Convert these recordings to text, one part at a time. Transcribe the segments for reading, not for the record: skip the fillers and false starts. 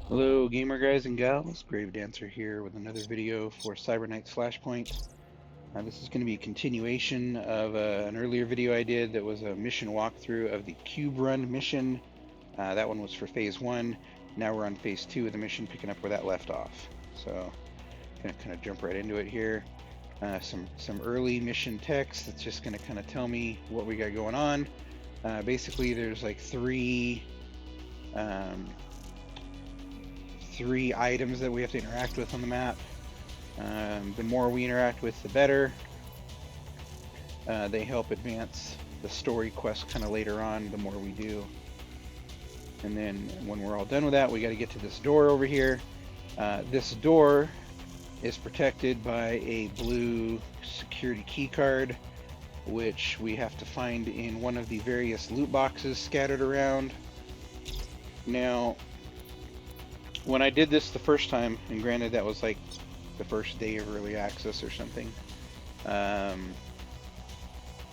Hello gamer guys and gals, Grave Dancer here with another video for Cyber Knight's Flashpoint. This is going to be a continuation of an earlier video I did that was a mission walkthrough of the Cube Run mission. That one was for Phase 1. Now we're on Phase 2 of the mission, picking up where that left off. So, going to kind of jump right into it here. Some early mission text that's just going to kind of tell me what we got going on. Basically, there's like three items that we have to interact with on the map. The more we interact with, the better. They help advance the story quest kind of later on, the more we do. And then when we're all done with that, we got to get to this door over here. This door is protected by a blue security key card, which we have to find in one of the various loot boxes scattered around. Now, when I did this the first time, and granted that was like the first day of early access or something, I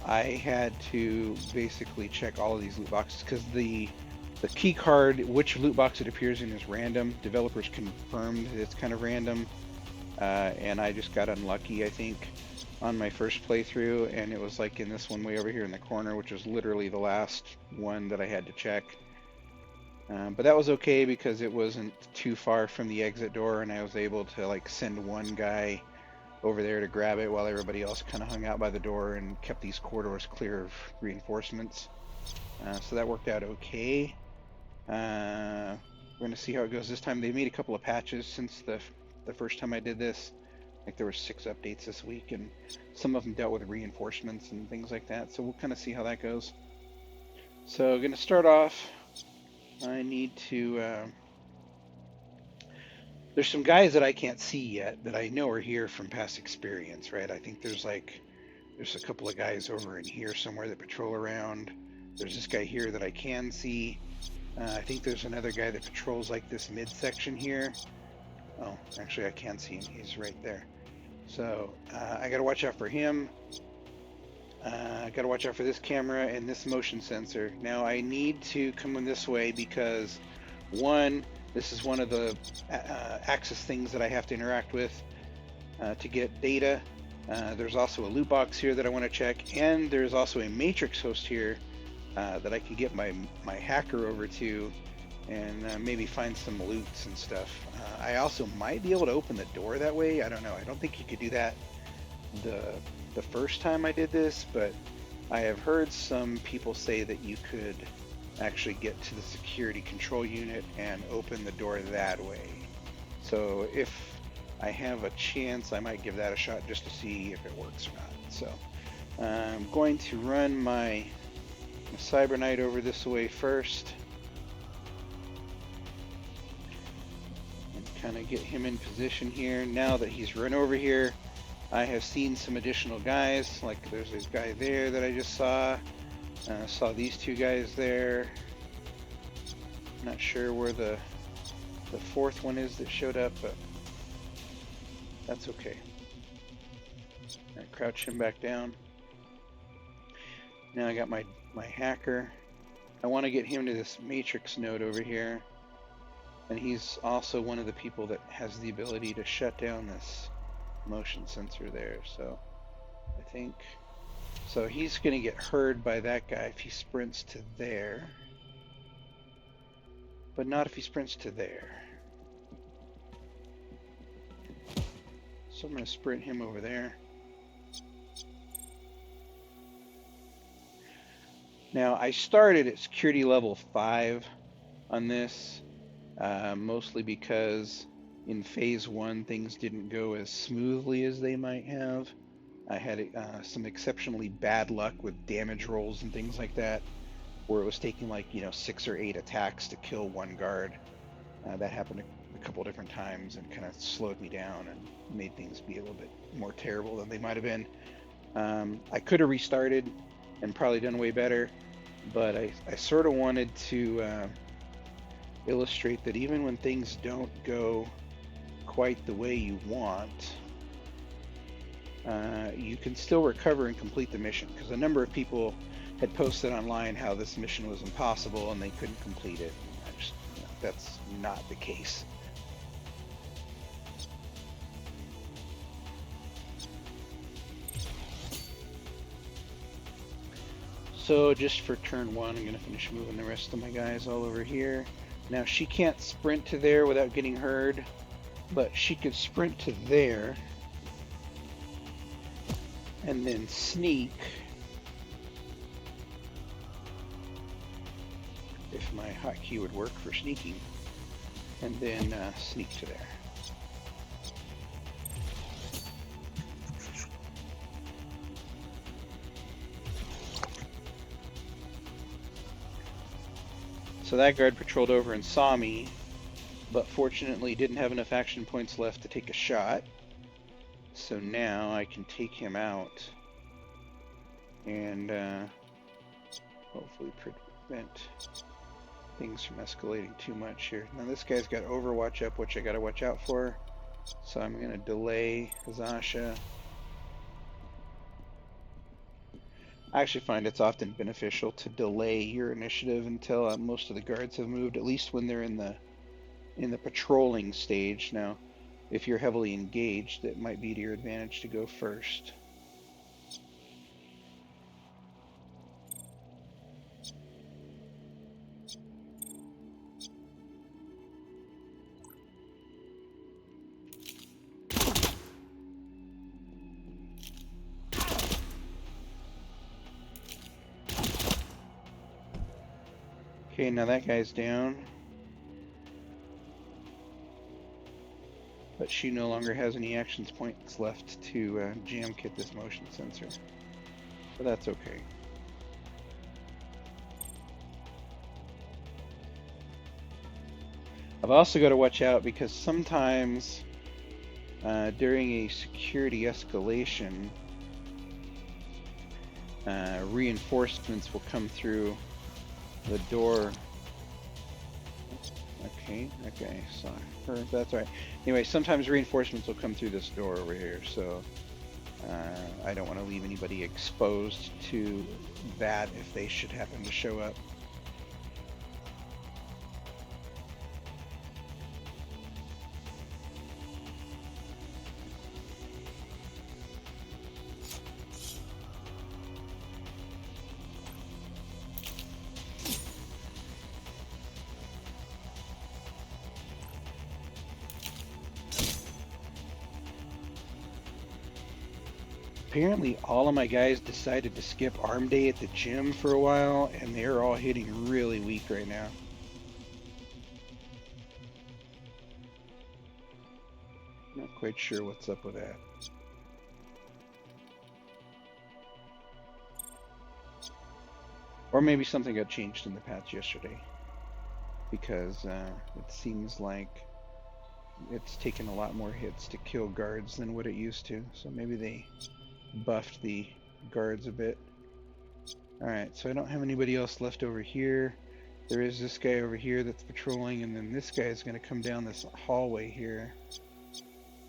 had to basically check all of these loot boxes because the key card, which loot box it appears in, is random. Developers confirmed that it's kind of random, and I just got unlucky, I think, on my first playthrough, and it was like in this one way over here in the corner, which was literally the last one that I had to check. But that was okay because it wasn't too far from the exit door, and I was able to like send one guy over there to grab it while everybody else kind of hung out by the door and kept these corridors clear of reinforcements. So that worked out okay. We're going to see how it goes this time. They made a couple of patches since the first time I did this. Like there were 6 updates this week, and some of them dealt with reinforcements and things like that. So we'll kind of see how that goes. So I'm going to start off. I need to, there's some guys that I can't see yet that I know are here from past experience, right? I think there's a couple of guys over in here somewhere that patrol around. There's this guy here that I can see. I think there's another guy that patrols like this midsection here. Oh, actually I can see him. He's right there. So I gotta watch out for him. I gotta watch out for this camera and this motion sensor. Now I need to come in this way because this is one of the access things that I have to interact with to get data. There's also a loot box here that I want to check, and there's also a matrix host here that I can get my hacker over to and maybe find some loots and stuff. I also might be able to open the door that way. I don't know. I don't think you could do that the first time I did this, but I have heard some people say that you could actually get to the security control unit and open the door that way. So if I have a chance, I might give that a shot just to see if it works or not. So I'm going to run my Cyber Knight over this way first and kind of get him in position here. Now that he's run over here, I have seen some additional guys, like there's this guy there that I just saw. Saw these 2 guys there. Not sure where the 4th one is that showed up, but that's okay. I crouch him back down. Now I got my hacker. I want to get him to this matrix node over here, and he's also one of the people that has the ability to shut down this motion sensor there. So I think so he's gonna get heard by that guy if he sprints to there, but not if he sprints to there. So I'm gonna sprint him over there. Now I started at security level 5 on this, mostly because in phase 1 things didn't go as smoothly as they might have. I had some exceptionally bad luck with damage rolls and things like that, where it was taking like 6 or 8 attacks to kill one guard. That happened a couple different times and kind of slowed me down and made things be a little bit more terrible than they might have been. I could have restarted and probably done way better, but I sort of wanted to illustrate that even when things don't go quite the way you want, you can still recover and complete the mission, because a number of people had posted online how this mission was impossible and they couldn't complete it. that's not the case. So just for turn one, I'm going to finish moving the rest of my guys all over here. Now she can't sprint to there without getting heard, but she could sprint to there and then sneak if my hotkey would work for sneaking, and then sneak to there. So that guard patrolled over and saw me, but fortunately didn't have enough action points left to take a shot. So now I can take him out and hopefully prevent things from escalating too much here. Now this guy's got Overwatch up, which I gotta watch out for. So I'm gonna delay Zasha. I actually find it's often beneficial to delay your initiative until most of the guards have moved, at least when they're in the patrolling stage. Now, if you're heavily engaged, it might be to your advantage to go first. Okay, now that guy's down. But she no longer has any actions points left to jam kit this motion sensor. But that's okay. I've also got to watch out because sometimes during a security escalation, reinforcements will come through the door. Okay, so that's all right. Anyway, sometimes reinforcements will come through this door over here, so I don't want to leave anybody exposed to that if they should happen to show up. Apparently all of my guys decided to skip arm day at the gym for a while, and they're all hitting really weak right now. Not quite sure what's up with that. Or maybe something got changed in the patch yesterday, because it seems like it's taken a lot more hits to kill guards than what it used to, so maybe they buffed the guards a bit. Alright, so I don't have anybody else left over here. There is this guy over here that's patrolling, and then this guy is going to come down this hallway here.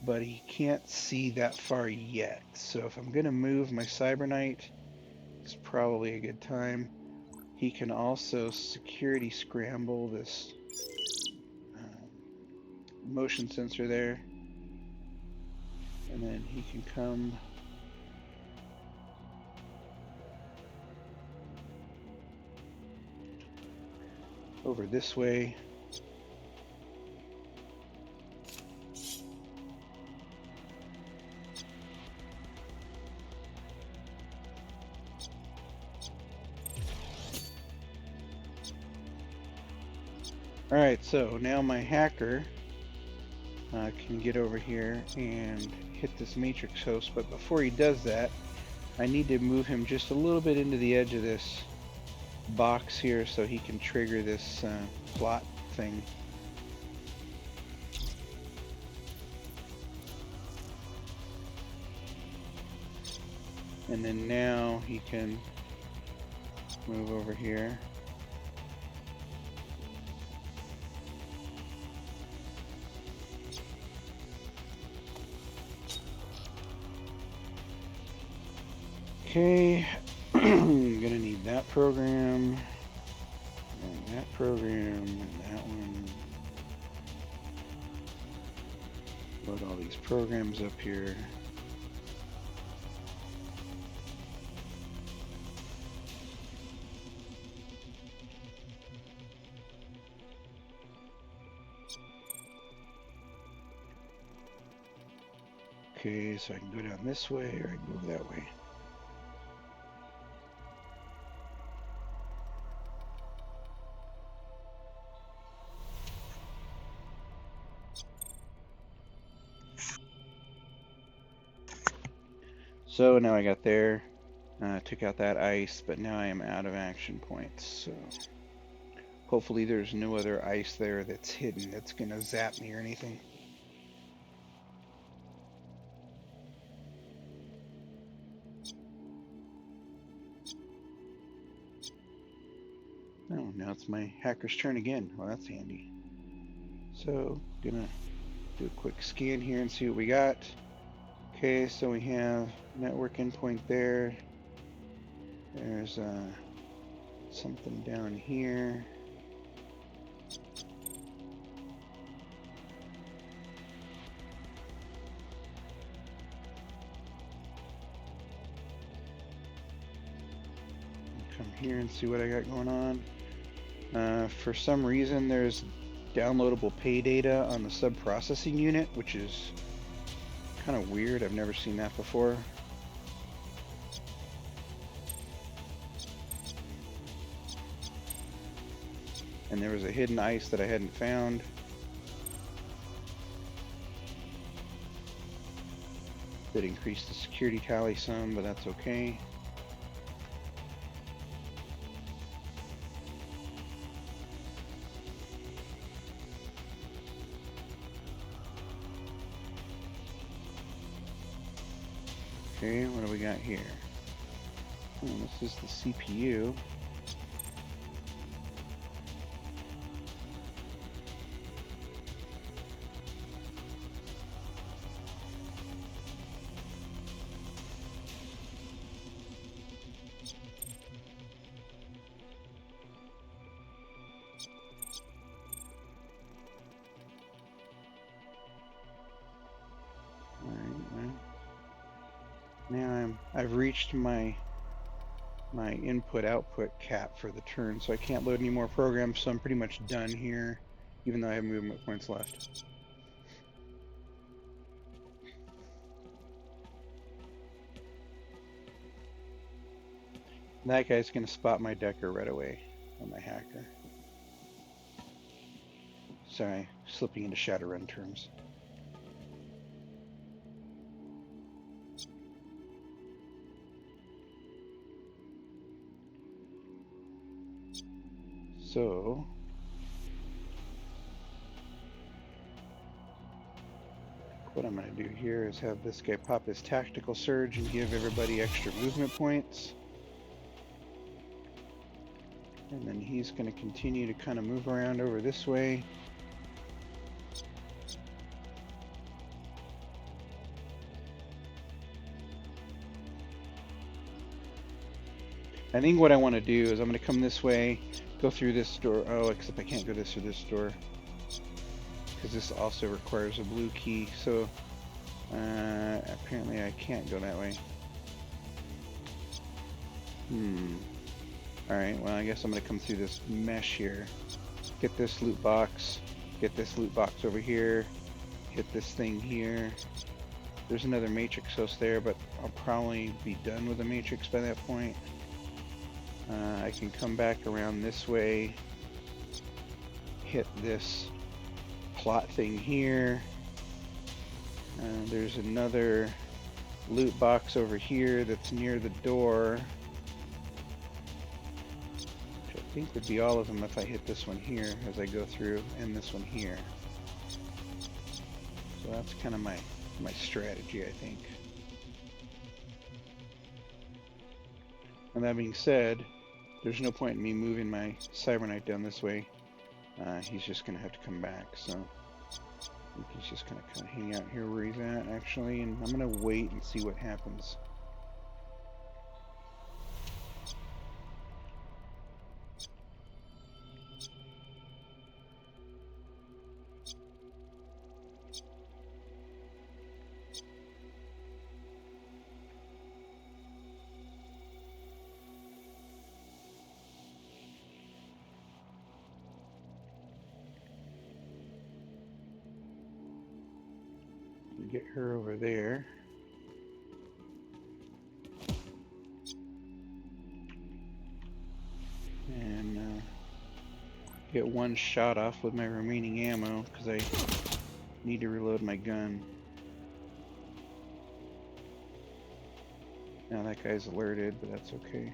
But he can't see that far yet. So if I'm going to move my Cyber Knight, it's probably a good time. He can also security scramble this motion sensor there. And then he can come over this way. Alright, so now my hacker can get over here and hit this matrix host, but before he does that, I need to move him just a little bit into the edge of this box here so he can trigger this plot thing. And then now he can move over here. Okay, I'm gonna need that program, and that program, and that one, Load all these programs up here. Okay, so I can go down this way or I can go that way. So now I got there, took out that ice, but now I am out of action points. So hopefully there's no other ice there that's hidden that's gonna zap me or anything. Oh, now it's my hacker's turn again. Well, that's handy. So gonna do a quick scan here and see what we got. Okay, so we have network endpoint there. There's something down here. Come here and see what I got going on. For some reason, there's downloadable pay data on the sub-processing unit, which is kind of weird. I've never seen that before. And there was a hidden ice that I hadn't found. That increased the security tally some, but that's okay. Okay, what do we got here? Oh, this is the CPU. Now I've reached my input-output cap for the turn, so I can't load any more programs, so I'm pretty much done here, even though I have movement points left. That guy's going to spot my decker right away on my hacker. Sorry, slipping into Shadowrun terms. So what I'm going to do here is have this guy pop his tactical surge and give everybody extra movement points. And then he's going to continue to kind of move around over this way. I think what I want to do is I'm going to come this way, go through this door. Oh, except I can't go through this door because this also requires a blue key. So apparently I can't go that way. Alright, well I guess I'm going to come through this mesh here. Get this loot box. Get this loot box over here. Hit this thing here. There's another matrix host there, but I'll probably be done with the matrix by that point. I can come back around this way, hit this plot thing here. There's another loot box over here that's near the door, which I think would be all of them if I hit this one here as I go through, and this one here. So that's kind of my strategy, I think. And that being said, there's no point in me moving my Cyber Knight down this way. He's just going to have to come back, so I think he's just going to kind of hang out here where he's at, actually, and I'm going to wait and see what happens. get her over there. And get one shot off with my remaining ammo, because I need to reload my gun. Now that guy's alerted, but that's okay.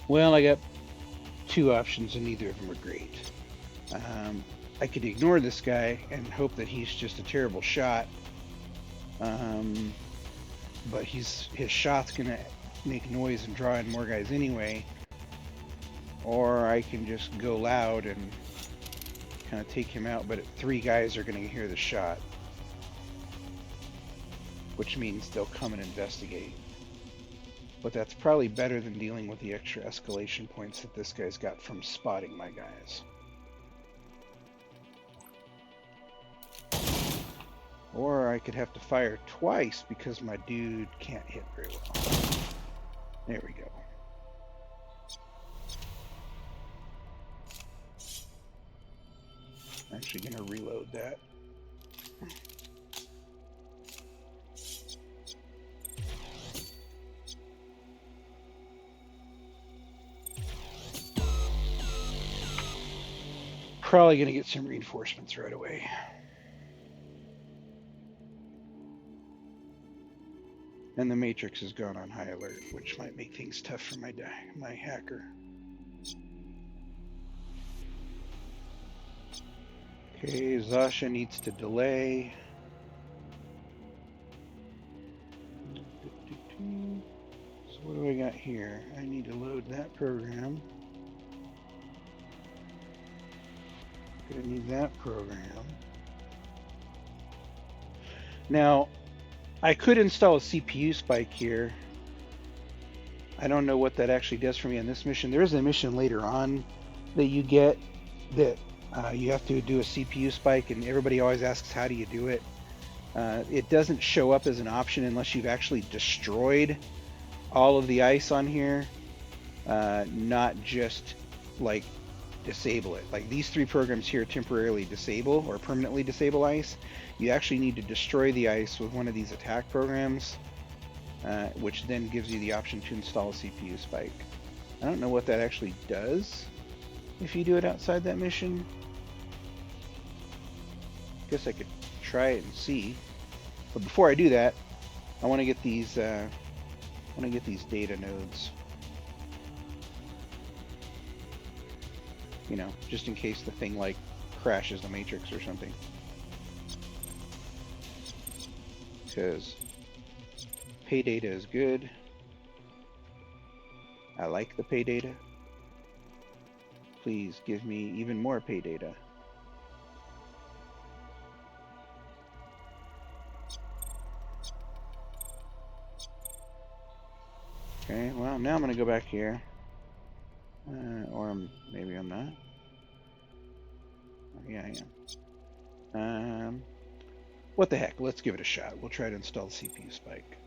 Well, I got two options and neither of them are great. I could ignore this guy and hope that he's just a terrible shot, but his shot's gonna make noise and draw in more guys anyway. Or I can just go loud and kind of take him out, but 3 guys are gonna hear the shot, which means they'll come and investigate. But that's probably better than dealing with the extra escalation points that this guy's got from spotting my guys. Or I could have to fire twice because my dude can't hit very well. There we go. I'm actually going to reload that. Probably going to get some reinforcements right away. And the Matrix has gone on high alert, which might make things tough for my hacker. Okay, Zasha needs to delay. So what do I got here? I need to load that program. Gonna need that program. Now, I could install a CPU spike here. I don't know what that actually does for me on this mission. There is a mission later on that you get that you have to do a CPU spike, and everybody always asks, how do you do it? It doesn't show up as an option unless you've actually destroyed all of the ice on here, not just like disable it. Like these 3 programs here temporarily disable or permanently disable ice. You actually need to destroy the ice with one of these attack programs, which then gives you the option to install a CPU spike. I don't know what that actually does if you do it outside that mission. Guess I could try it and see. But before I do that, I want to get these data nodes. You know, just in case the thing like crashes the Matrix or something. Because pay data is good. I like the pay data. Please give me even more pay data. Okay, well now I'm going to go back here. Or maybe I'm not. Yeah, I am. What the heck? Let's give it a shot. We'll try to install the CPU spike.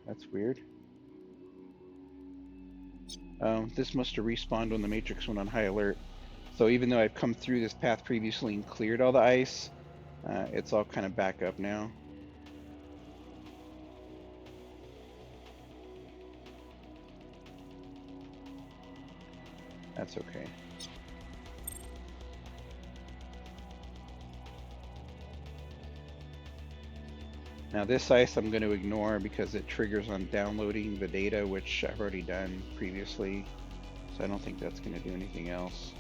That's weird. This must have respawned when the Matrix went on high alert. So even though I've come through this path previously and cleared all the ice, it's all kind of back up now. That's okay. Now this ice I'm going to ignore because it triggers on downloading the data, which I've already done previously. So I don't think that's going to do anything else.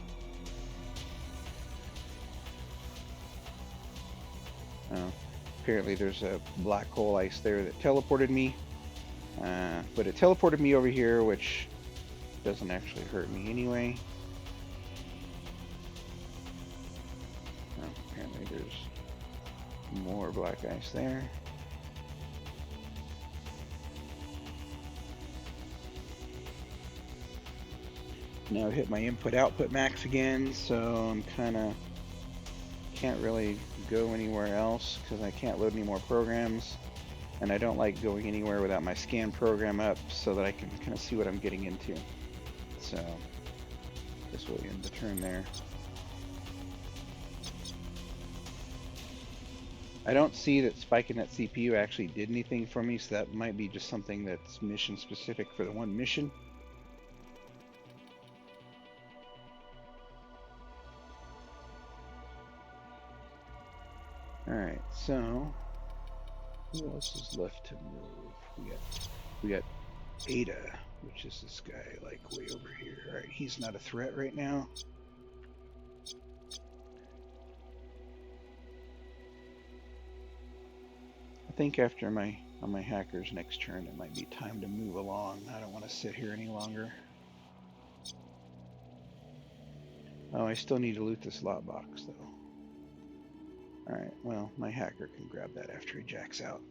Apparently there's a black hole ice there that teleported me. But it teleported me over here, which doesn't actually hurt me anyway. Apparently there's more black ice there. Now I've hit my input-output max again, so I'm kind of can't really go anywhere else because I can't load any more programs, and I don't like going anywhere without my scan program up so that I can kind of see what I'm getting into. So this will end the turn there. I don't see that spiking that CPU actually did anything for me, so that might be just something that's mission specific for the one mission. Alright, so who else is left to move? We got Ada, which is this guy like way over here. Alright, he's not a threat right now. I think after my hacker's next turn it might be time to move along. I don't want to sit here any longer. Oh, I still need to loot this lot box though. Alright, well, my hacker can grab that after he jacks out.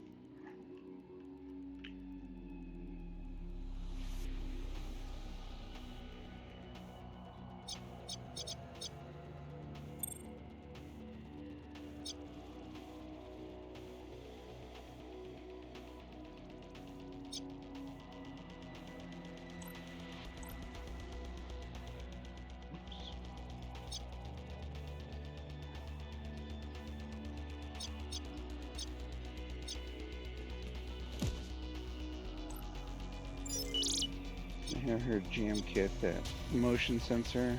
I have her jam kit, that motion sensor.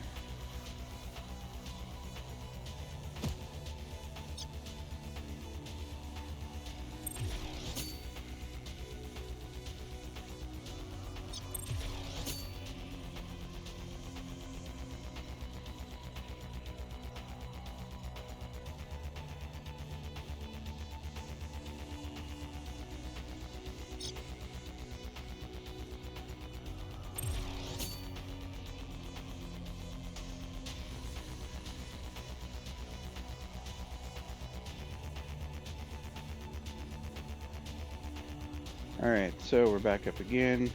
Alright, so we're back up again.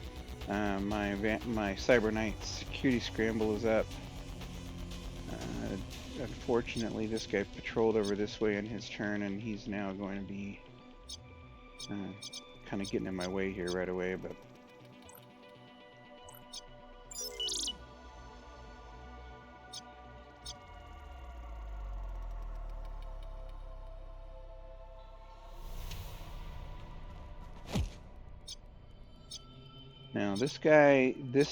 My Cyber Knight security scramble is up. Unfortunately, this guy patrolled over this way in his turn, and he's now going to be kind of getting in my way here right away, but now this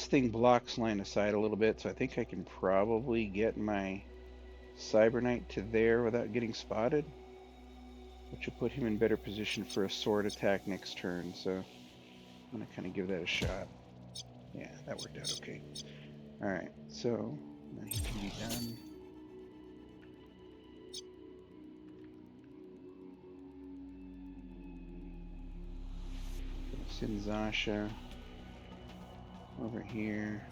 thing blocks line of sight a little bit, so I think I can probably get my Cyber Knight to there without getting spotted, which will put him in better position for a sword attack next turn, so I'm going to kind of give that a shot. Yeah, that worked out okay. Alright, so now he can be done. Send Zasha over here.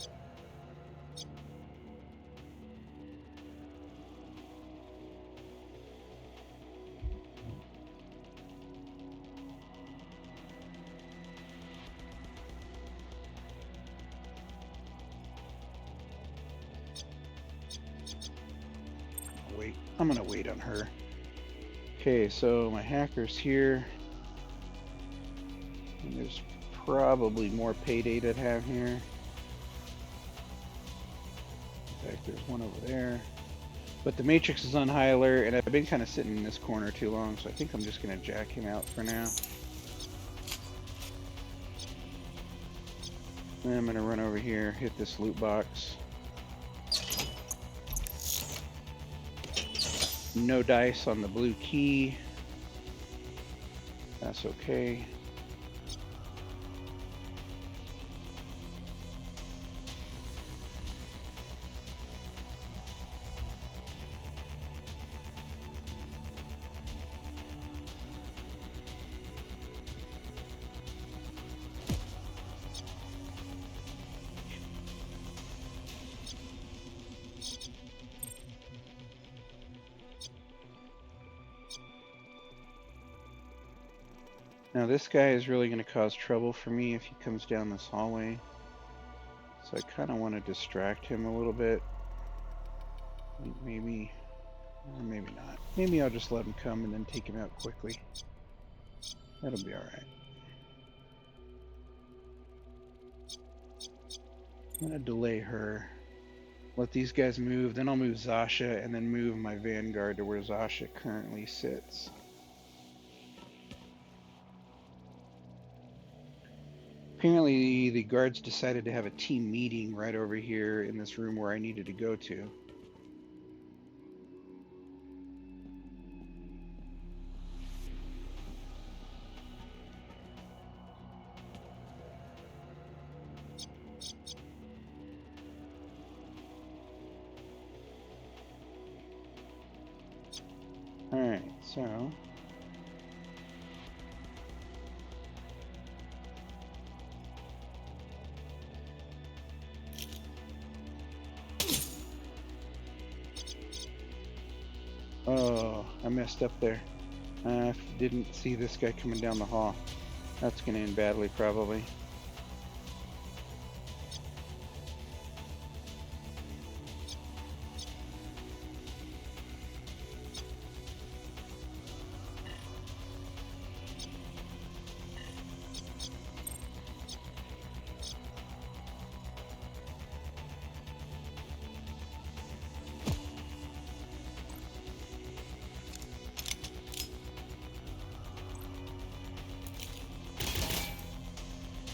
I'm gonna wait on her. Okay, so my hacker's here. And there's probably more pay data to have here. In fact, there's one over there. But the Matrix is on high alert, and I've been kind of sitting in this corner too long, so I think I'm just gonna jack him out for now. Then I'm gonna run over here, hit this loot box. No dice on the blue key. That's okay. Now this guy is really going to cause trouble for me if he comes down this hallway. So I kind of want to distract him a little bit. Maybe, or maybe not. Maybe I'll just let him come and then take him out quickly. That'll be alright. I'm going to delay her. Let these guys move, then I'll move Zasha and then move my Vanguard to where Zasha currently sits. Apparently the guards decided to have a team meeting right over here in this room where I needed to go to. Alright, so oh, I messed up there. I didn't see this guy coming down the hall. That's going to end badly, probably.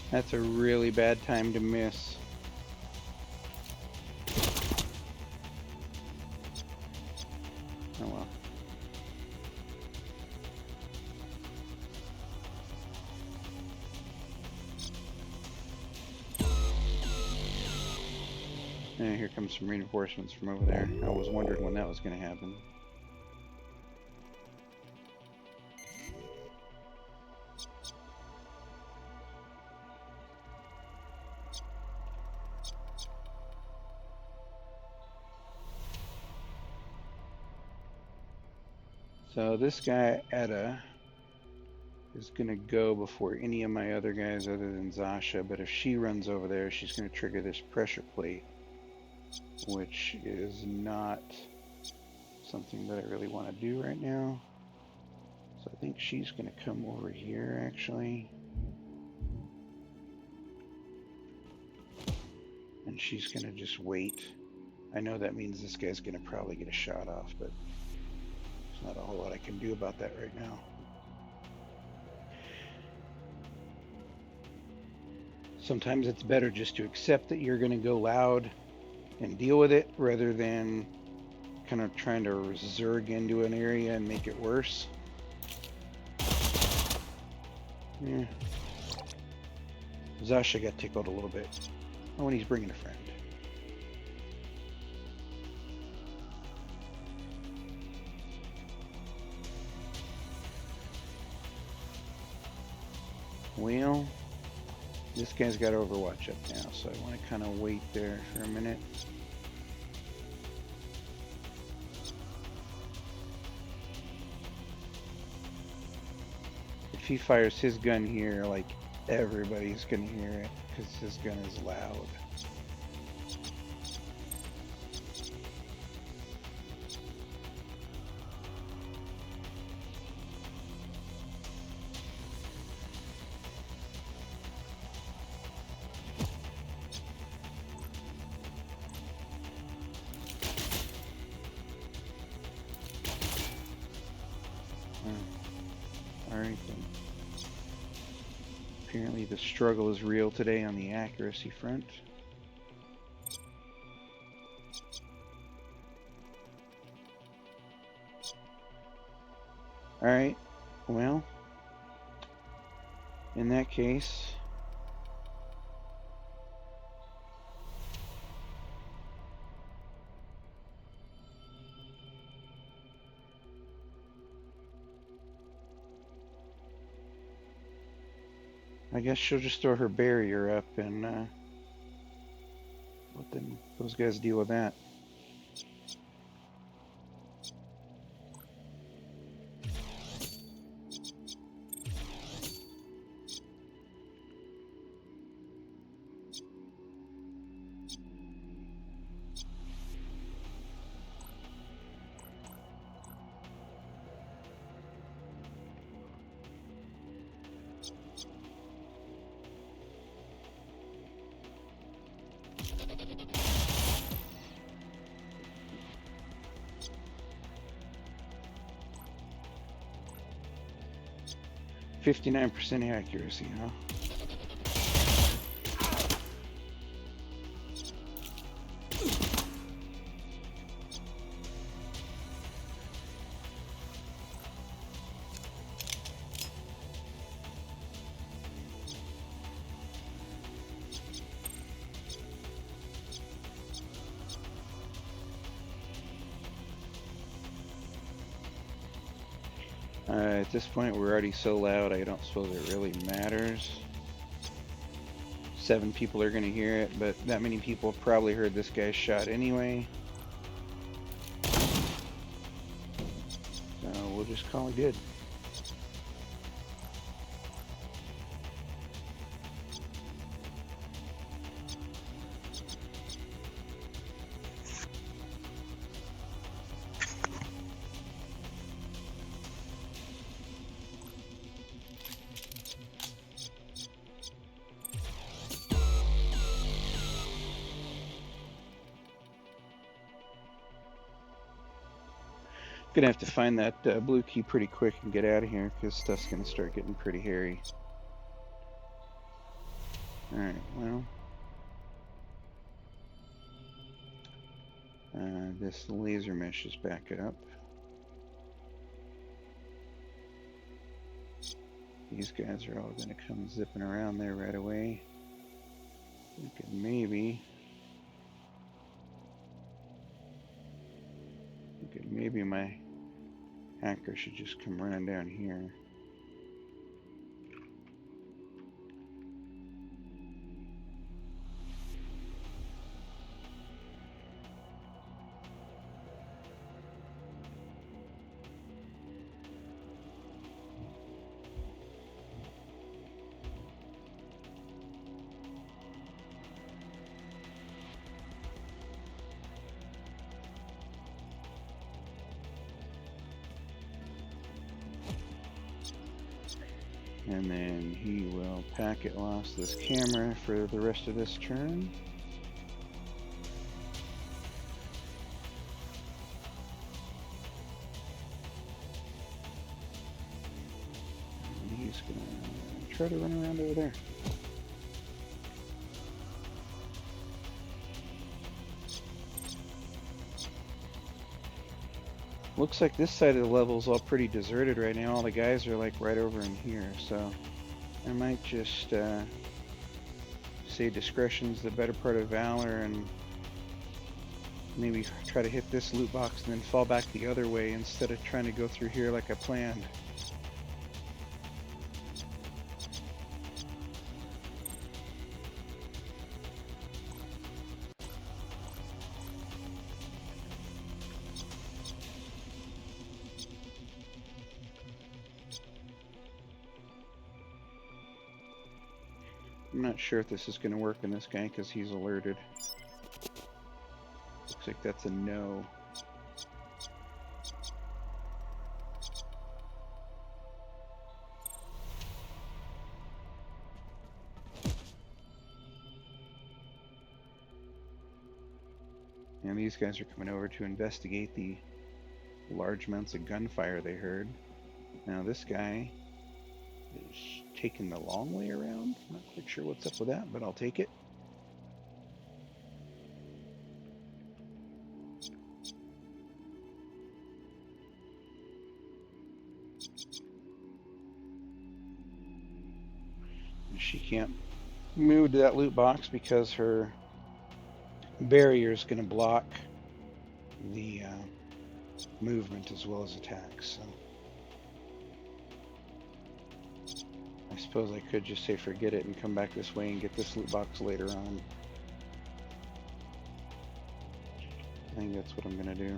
That's a really bad time to miss. Oh well. And here comes some reinforcements from over there. I was wondering when that was going to happen. So this guy, Etta, is going to go before any of my other guys other than Zasha, but if she runs over there, she's going to trigger this pressure plate, which is not something that I really want to do right now. So I think she's going to come over here, actually. And she's going to just wait. I know that means this guy's going to probably get a shot off, but there's not a whole lot I can do about that right now. Sometimes it's better just to accept that you're going to go loud and deal with it rather than kind of trying to zerg into an area and make it worse. Yeah. Zasha got tickled a little bit. Oh, and he's bringing a friend. Well, this guy's got Overwatch up now, so I want to kind of wait there for a minute. If he fires his gun here, like, everybody's going to hear it because his gun is loud. Alright then. Apparently the struggle is real today on the accuracy front. Alright, well, In that case, I guess she'll just throw her barrier up and let those guys deal with that. .59% accuracy, huh? At this point, we're already so loud, I don't suppose it really matters. 7 people are going to hear it, but that many people probably heard this guy's shot anyway. So we'll just call it good. Gonna have to find that blue key pretty quick and get out of here because stuff's gonna start getting pretty hairy. Alright, well. This laser mesh is back up. These guys are all gonna come zipping around there right away. Thinking maybe my hacker should just come running down here. And then he will packet loss this camera for the rest of this turn. And he's gonna try to run around over there. Looks like this side of the level is all pretty deserted right now. All the guys are like right over in here, so I might just say discretion's the better part of valor and maybe try to hit this loot box and then fall back the other way instead of trying to go through here like I planned. I'm not sure if this is going to work in this guy because he's alerted. Looks like that's a no. And these guys are coming over to investigate the large amounts of gunfire they heard. Now this guy is taking the long way around. Not quite sure what's up with that, but I'll take it. can't move to that loot box because her barrier is going to block the movement as well as attacks. So I suppose I could just say forget it and come back this way and get this loot box later on. I think that's what I'm going to do.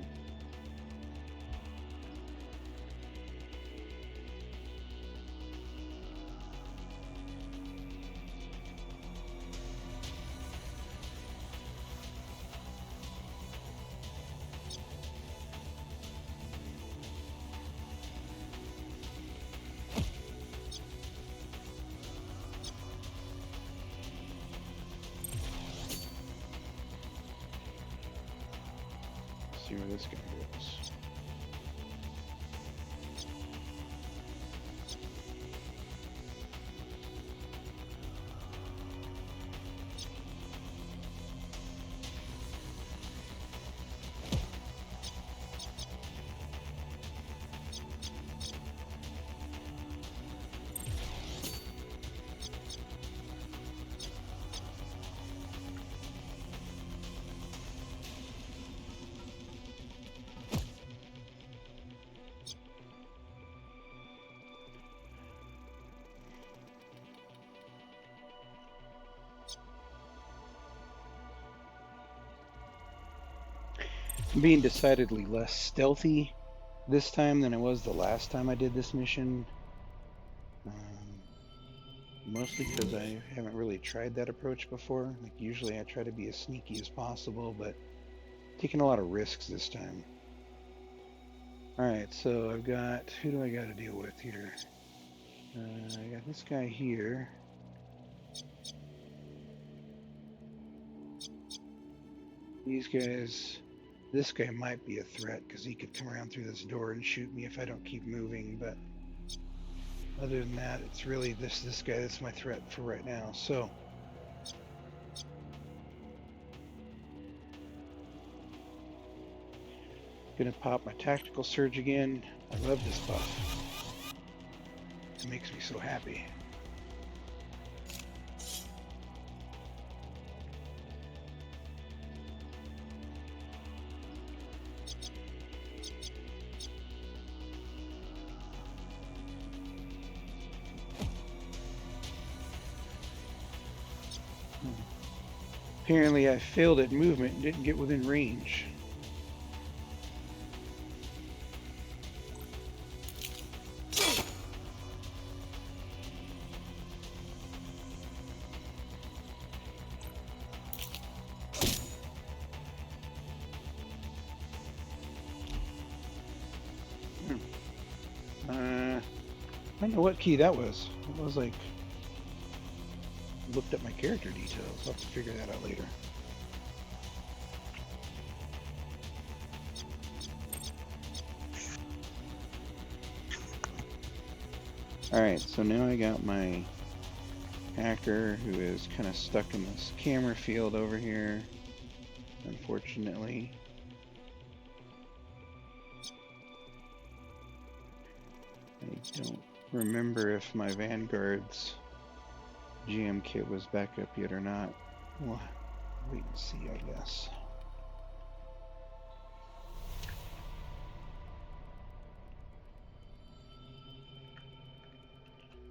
See where this guy goes. I'm being decidedly less stealthy this time than I was the last time I did this mission. Mostly because I haven't really tried that approach before. Like usually I try to be as sneaky as possible, but taking a lot of risks this time. Alright, so I've got, who do I got to deal with here? I got this guy here. These guys, this guy might be a threat because he could come around through this door and shoot me if I don't keep moving, but other than that, it's really this guy that's my threat for right now. So gonna pop my tactical surge again. I love this buff. It makes me so happy. Apparently I failed at movement and didn't get within range. I don't know what key that was. It was like, looked up my character details. I'll have to figure that out later. Alright, so now I got my hacker who is kind of stuck in this camera field over here, unfortunately. I don't remember if my Vanguard's GM kit was back up yet or not. We'll wait and see, I guess.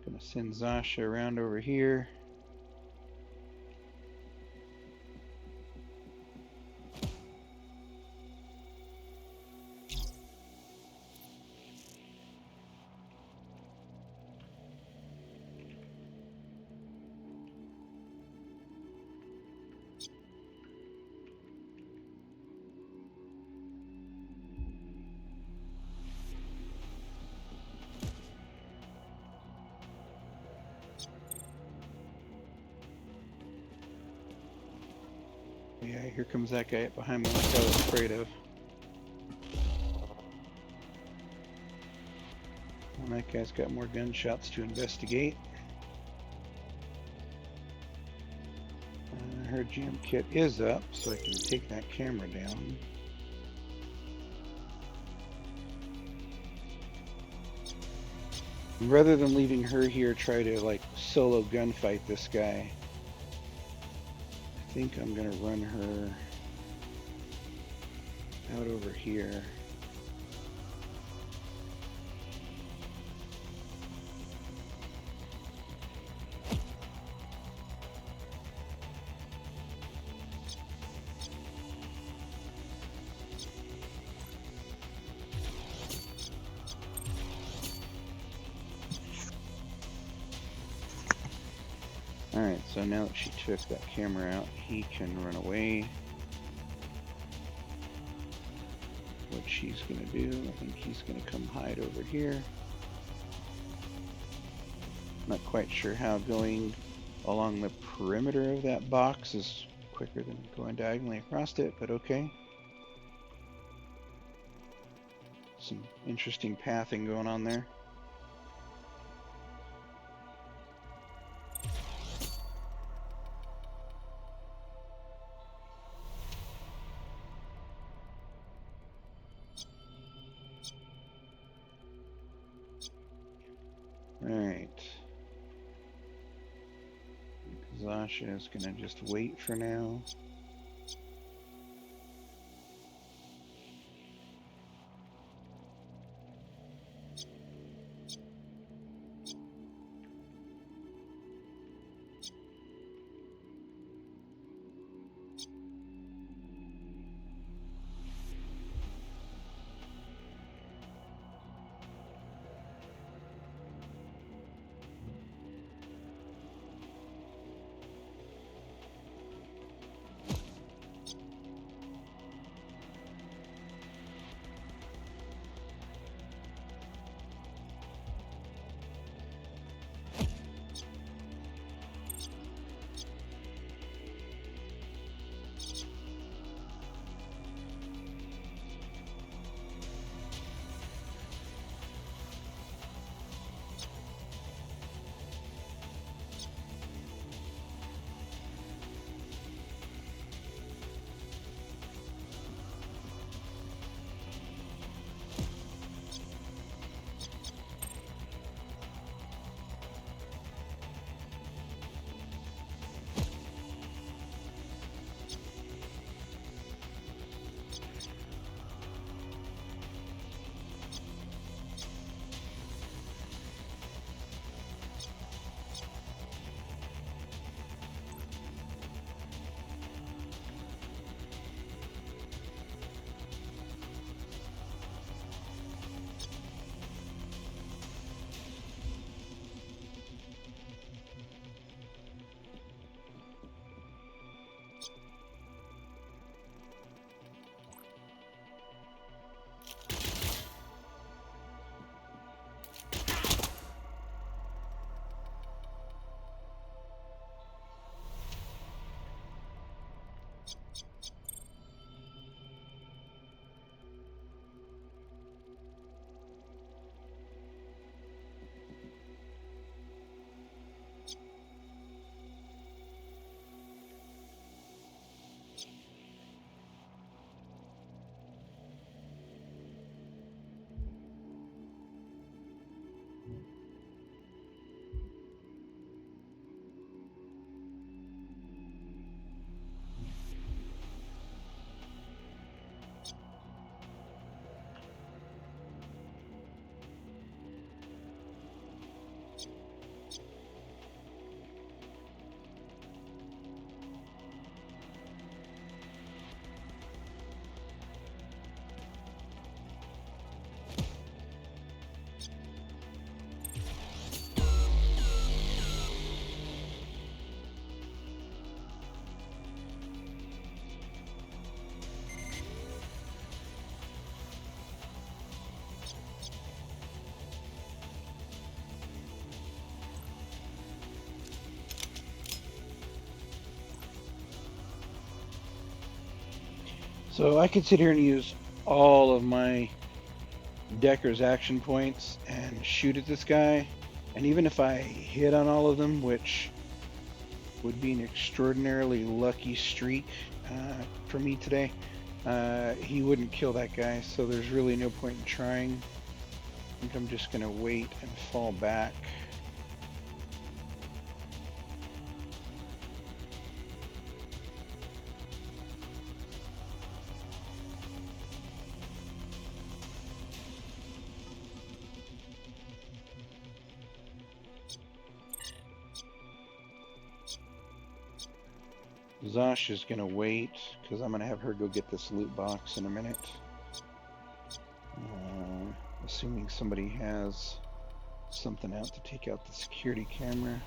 Gonna send Zasha around over here. Yeah, here comes that guy behind me like I was afraid of. And that guy's got more gunshots to investigate. Her GM kit is up, so I can take that camera down. Rather than leaving her here, try to like solo gunfight this guy. I think I'm gonna run her out over here. Alright, so now that she took that camera out, he can run away. What she's going to do, I think he's going to come hide over here. Not quite sure how going along the perimeter of that box is quicker than going diagonally across it, but okay. Some interesting pathing going on there. Alright. Zasha is going to just wait for now. So I could sit here and use all of my Decker's action points and shoot at this guy. And even if I hit on all of them, which would be an extraordinarily lucky streak for me today, he wouldn't kill that guy. So there's really no point in trying. I think I'm just gonna wait and fall back. Zosh is gonna wait because I'm gonna have her go get this loot box in a minute. Assuming somebody has something out to take out the security camera.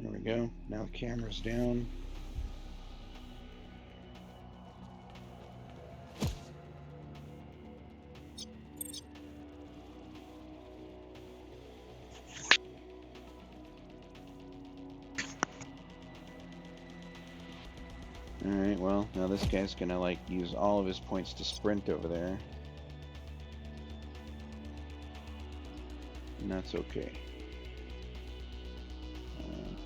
There we go. Now the camera's down. Alright, well, now this guy's gonna, like, use all of his points to sprint over there. And that's okay.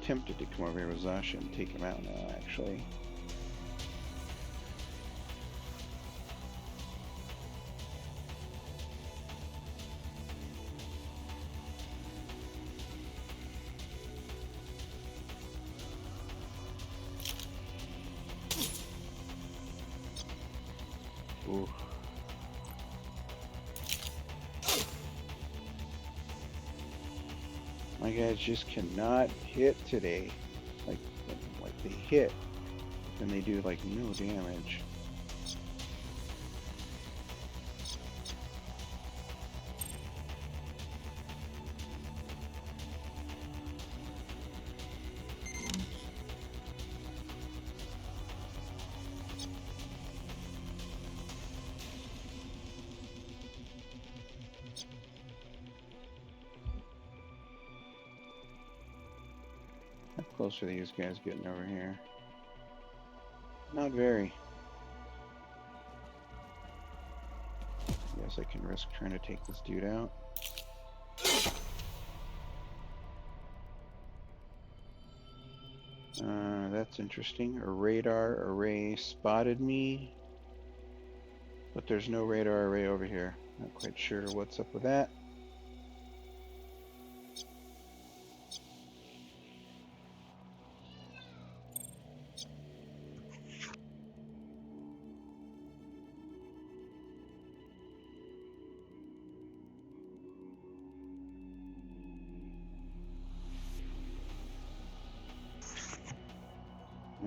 Tempted to come over here with Zasha and take him out now, actually. Ooh. My guys just cannot hit today. Like they hit, and they do like no damage. How close are these guys getting over here? Not very. Guess I can risk trying to take this dude out. That's interesting. A radar array spotted me, but there's no radar array over here. Not quite sure what's up with that.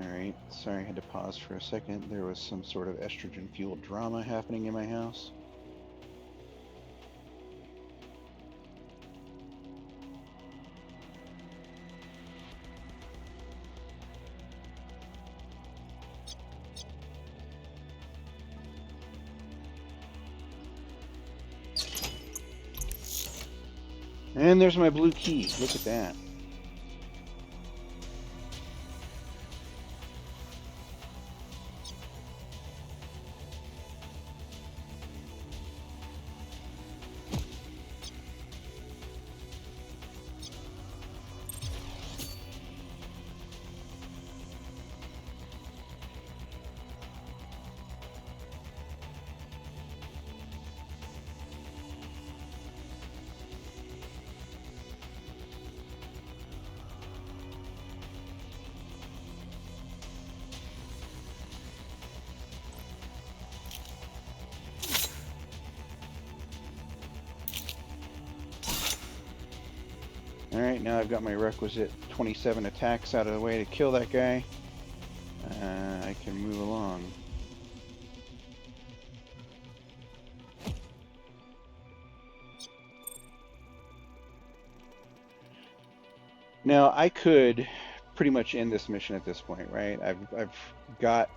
Alright, sorry I had to pause for a second. There was some sort of estrogen-fueled drama happening in my house. And there's my blue key. Look at that. Alright, now I've got my requisite 27 attacks out of the way to kill that guy. I can move along. Now, I could pretty much end this mission at this point, right? I've got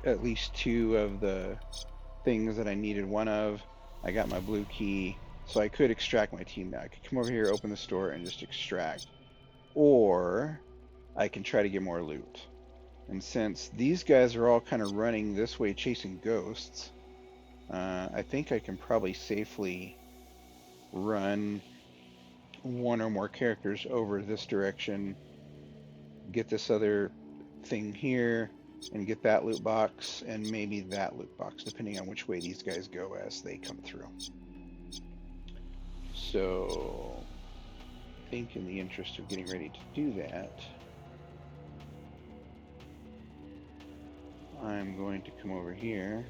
at least 2 of the things that I needed one of. I got my blue key. So I could extract my team now. I could come over here, open the store, and just extract. Or I can try to get more loot. And since these guys are all kind of running this way chasing ghosts, I think I can probably safely run one or more characters over this direction, get this other thing here, and get that loot box, and maybe that loot box, depending on which way these guys go as they come through. So I think in the interest of getting ready to do that, I'm going to come over here.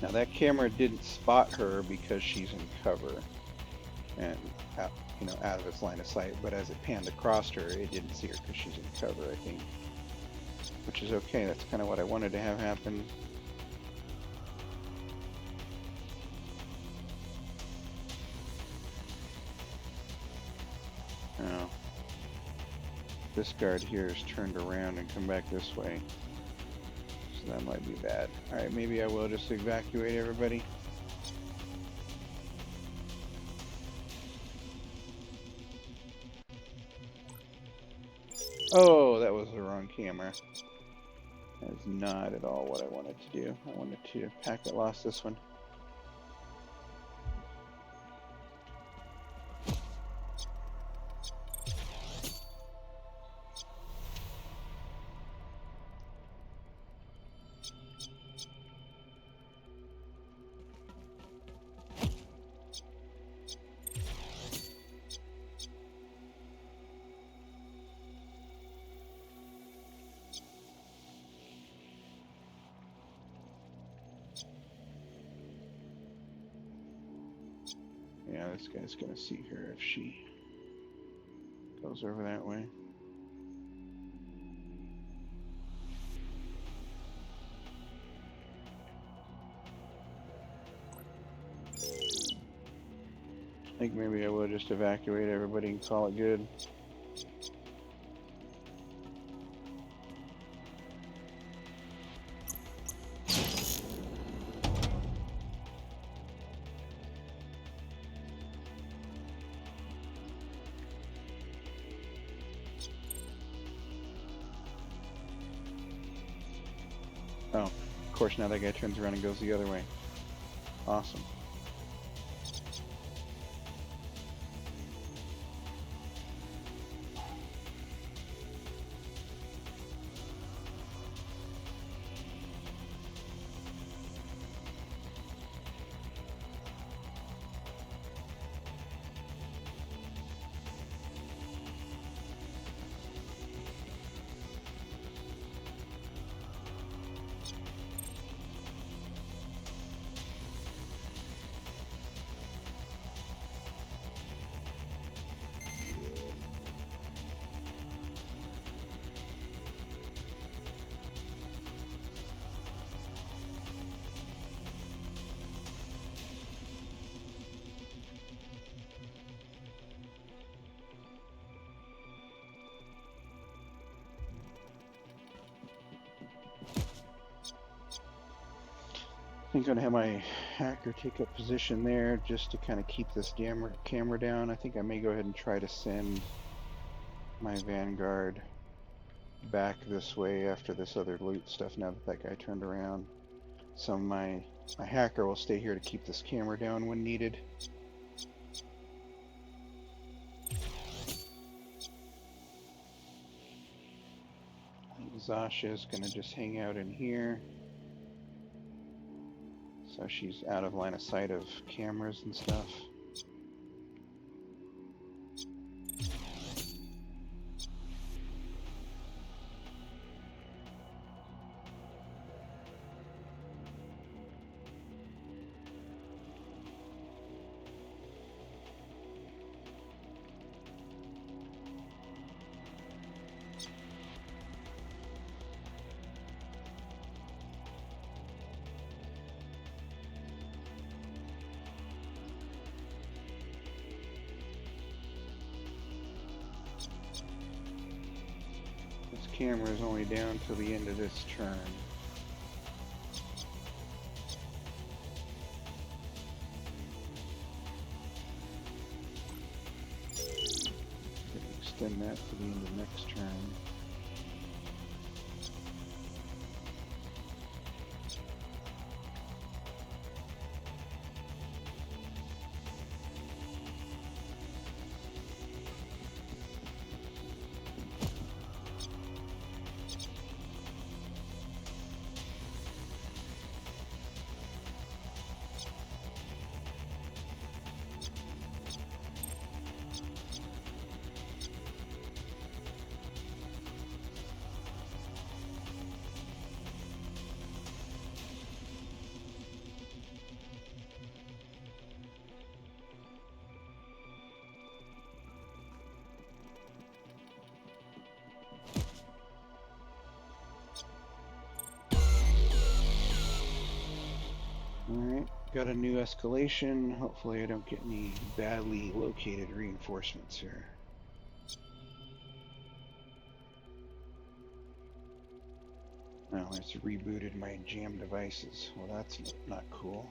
Now that camera didn't spot her because she's in cover and out, out of its line of sight, but as it panned across her, it didn't see her because she's in cover, I think. Which is okay, that's kind of what I wanted to have happen. Now, this guard here is turned around and come back this way. So that might be bad. Alright, maybe I will just evacuate everybody. Oh, that was the wrong camera. That is not at all what I wanted to do. I wanted to packet loss this one. Yeah, this guy's gonna see her if she goes over that way. I think maybe I will just evacuate everybody and call it good. Oh, of course, now that guy turns around and goes the other way. Awesome. I'm going to have my hacker take up position there just to kind of keep this camera down. I think I may go ahead and try to send my Vanguard back this way after this other loot stuff now that that guy turned around. So my hacker will stay here to keep this camera down when needed. I think Zasha is going to just hang out in here. So she's out of line of sight of cameras and stuff. camera is only down till the end of this turn. Extend that to the end of next turn. Alright, got a new escalation. Hopefully I don't get any badly located reinforcements here. Oh, it's rebooted my jam devices. Well, that's not cool.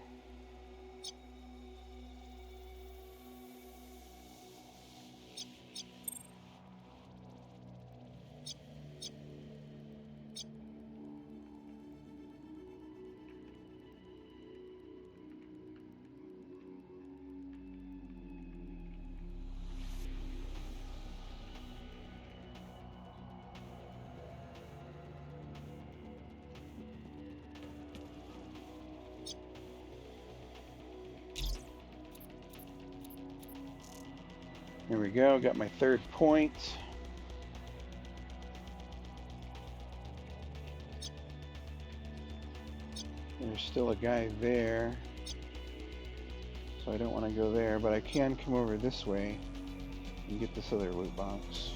There we go, got my third point. There's still a guy there, so I don't want to go there, but I can come over this way and get this other loot box.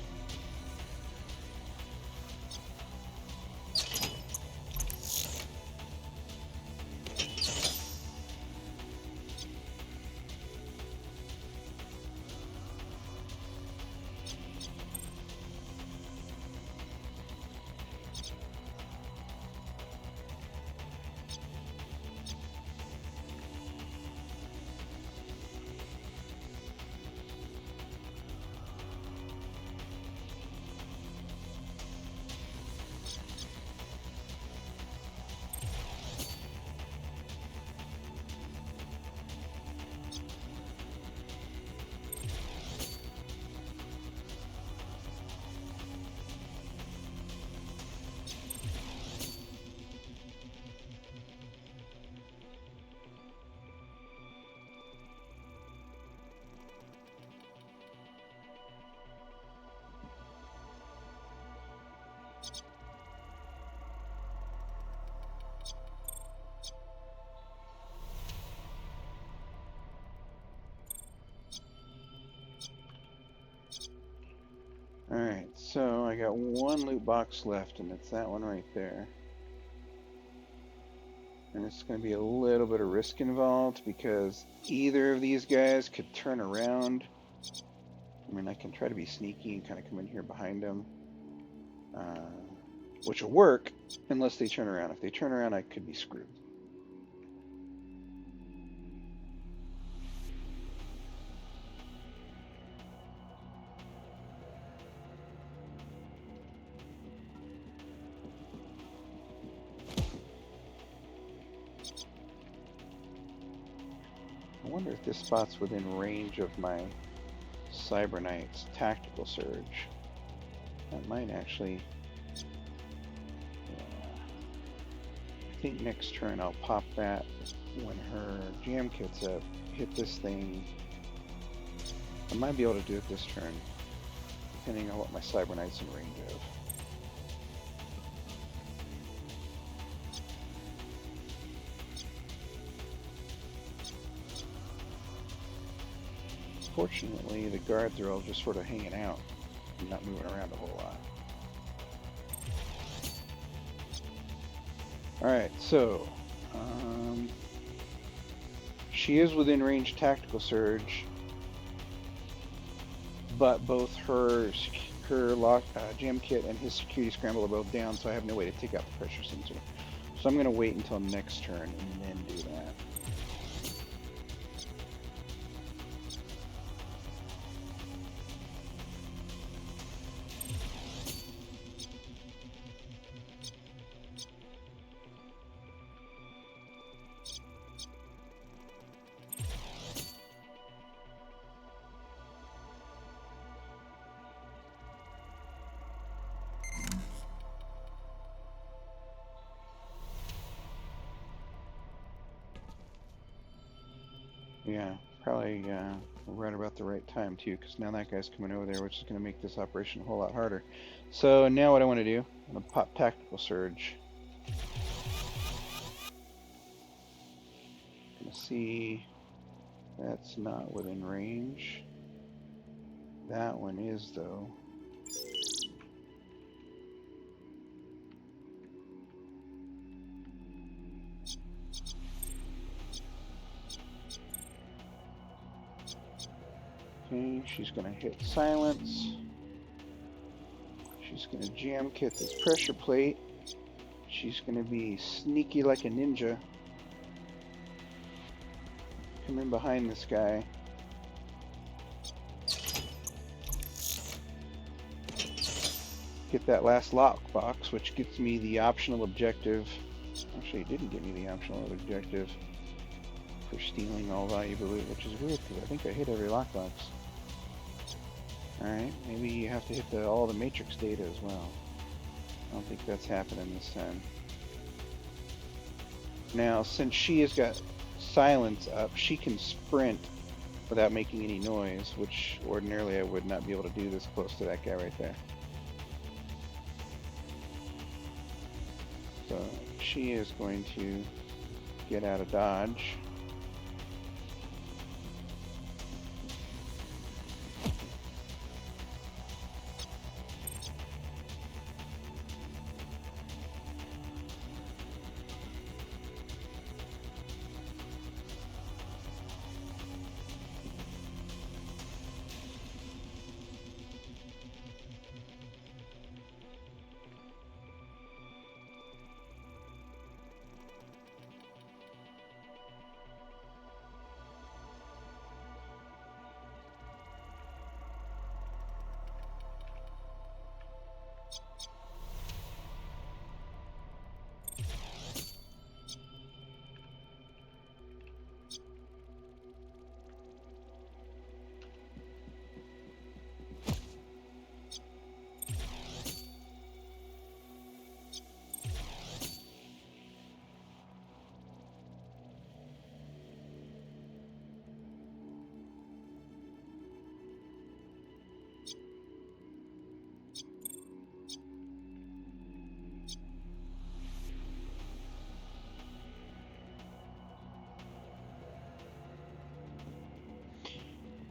Alright, so I got one loot box left, and it's that one right there. And it's going to be a little bit of risk involved because either of these guys could turn around. I mean, I can try to be sneaky and kind of come in here behind them, which will work unless they turn around. If they turn around, I could be screwed. I wonder if this spot's within range of my Cybernite's tactical surge. That might actually... Yeah. I think next turn I'll pop that when her jam kit's up, hit this thing. I might be able to do it this turn, depending on what my Cybernite's in range of. Fortunately, the guards are all just sort of hanging out and not moving around a whole lot. Alright, so she is within range tactical surge, but both her her jam kit and his security scramble are both down, so I have no way to take out the pressure sensor. So I'm going to wait until next turn and then do that. Yeah, probably right about the right time too, because now that guy's coming over there, which is going to make this operation a whole lot harder. So now what I want to do, I'm going to pop Tactical Surge. Going to see, that's not within range. That one is though. Okay, she's going to hit silence. She's going to jam kit this pressure plate. She's going to be sneaky like a ninja. Come in behind this guy. Get that last lockbox, which gets me the optional objective. Actually, it didn't get me the optional objective for stealing all valuable loot, which is weird because I think I hit every lockbox. Alright, maybe you have to hit all the matrix data as well. I don't think that's happening this time. Now, since she has got silence up, she can sprint without making any noise, which ordinarily I would not be able to do this close to that guy right there. So she is going to get out of dodge.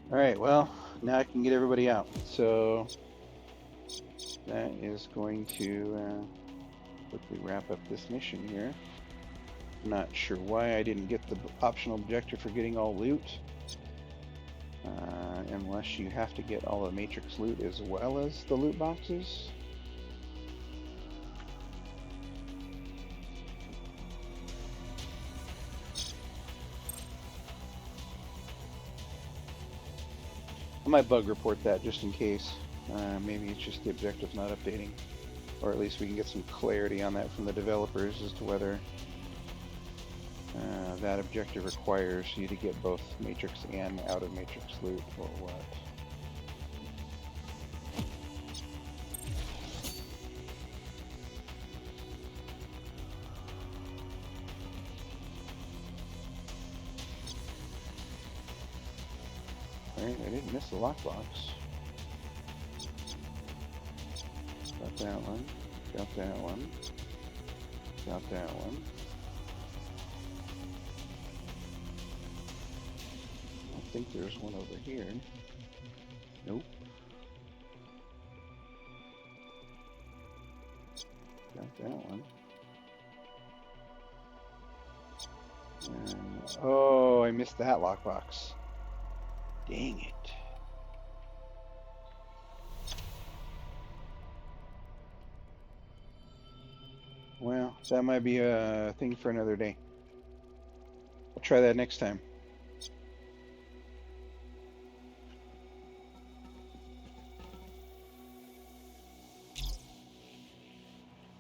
Alright, well, now I can get everybody out. So that is going to quickly wrap up this mission here. Not sure why I didn't get the optional objective for getting all loot. Unless you have to get all the matrix loot as well as the loot boxes. I might bug report that just in case. Maybe it's just the objective's not updating. Or at least we can get some clarity on that from the developers as to whether that objective requires you to get both matrix and out of matrix loot or what. Alright, I didn't miss the lockbox. Got that one. Got that one. Got that one. I think there's one over here. Nope. Got that one. And, oh, I missed that lockbox. Dang it. That might be a thing for another day. I'll try that next time.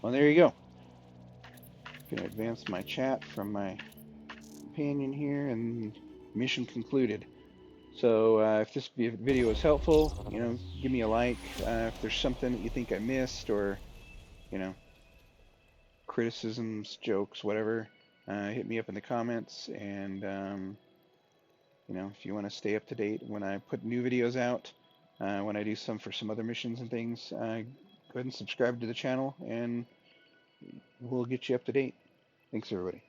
Well, there you go. Gonna advance my chat from my companion here, and mission concluded. So if this video was helpful, give me a like. If there's something that you think I missed, or you know, criticisms, jokes, whatever, hit me up in the comments. And if you want to stay up to date when I put new videos out, when I do some for some other missions and things, go ahead and subscribe to the channel, and we'll get you up to date. Thanks, everybody.